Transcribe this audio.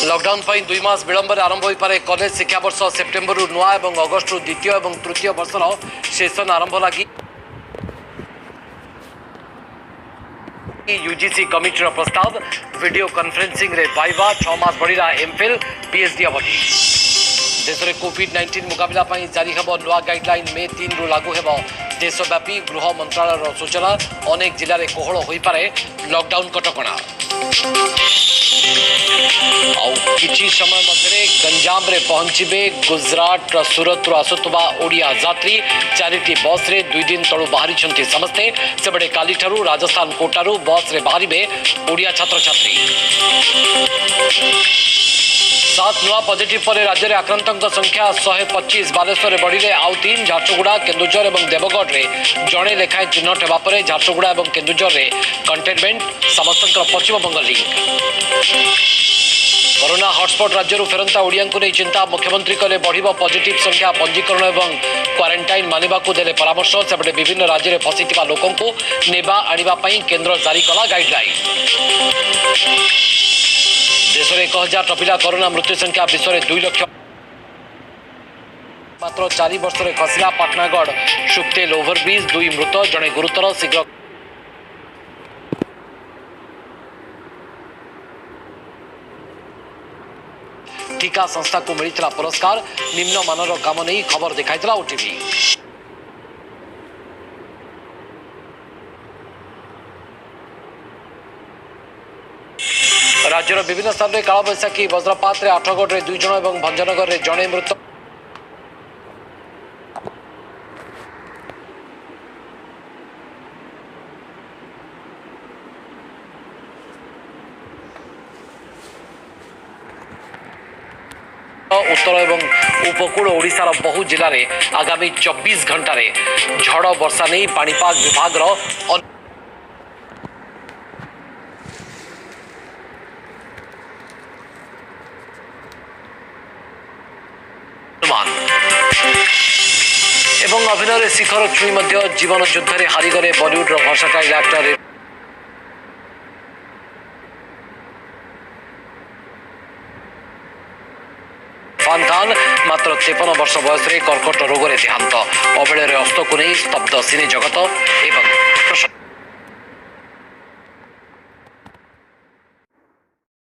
lockdown पर 2 मास विलंब आरंभ हो पारे कॉलेज शिक्षा वर्ष सेप्टेम्बर नुआ और अगस्ट द्वितीय और तृतीय वर्षर सेसन आरंभ लगी यूजीसी कमिटी प्रस्ताव वीडियो कॉन्फ्रेंसिंग रे वाइवा 6 मास बढ़िला एमफिल पीएचडी अवधि देश में कोविड-19 मुकाबला जारी हेब नुआ गाइडलाइन मे 3 रु लागू हेब देशव्यापी गृह मंत्रालय सूचना अनेक जिले में कोहल हो पारे लॉकडाउन कटकणा किछि समय मध्य गंजाम रे पहुंचे गुजरात सूरत आसुवा ओडिया यात्री 4टी बस रे 2 दिन तलू बाहरी समस्ते सेबड़े काली ठारू राजस्थान कोटारू बस रे बाहरिबे ओडिया छात्र छात्री 7 नुआ पॉजिटिव पर राज्य में आक्रांतों संख्या 125 बालेश्वर में बढ़ी आउ 3 झारसुगुड़ा केन्दुझर और देवगढ़ में जड़े लेखाएं चिन्हट होगा झारसुगुड़ा और केन्दुझर में कंटेनमेंट समस्त पश्चिमबंग लिंक कोरोना हॉटस्पॉट राज्य फेरंता ओडिया को नहीं चिंता मुख्यमंत्री कले बढ़ पॉजिटिव संख्या पंजीकरण और क्वारंटाइन मानवा देले परामर्श सेपटे विभिन्न राज्य में फसी लोकों को नेबा आने केन्द्र जारी कला गाइडलाइन देश में 1000 टपिला कोरोना मृत्यु संख्या विश्व में 2 लाख मात्र 4 वर्ष में खसला पाटनागढ़ सुप्तेल ओभरब्रिज 2 मृत जड़े गुरुतर शीघ्र टीका संस्था को मिलता पुरस्कार निम्न मानर काम नहीं खबर दिखाई ओटीवी राज्यर विभिन्न स्थान में काल बैशाखी वज्रपात रे आठगढ़ रे 2 जन और भंजनगर रे जड़े मृत उत्तर और उपकूल ओडिशार बहु जिले में आगामी 24 घंटा झड़ वर्षा नहीं पाणीपाग विभाग एवं अभिनय शिखर छुई जीवन युद्ध में हारीगले बॉलीवुड भर्सटाइल एक्टर इरफान खान मात्र 53 वर्ष बयस कर्कट रोग देहांत अवेल अस्त को नहीं स्तब्ध सिने जगत एवं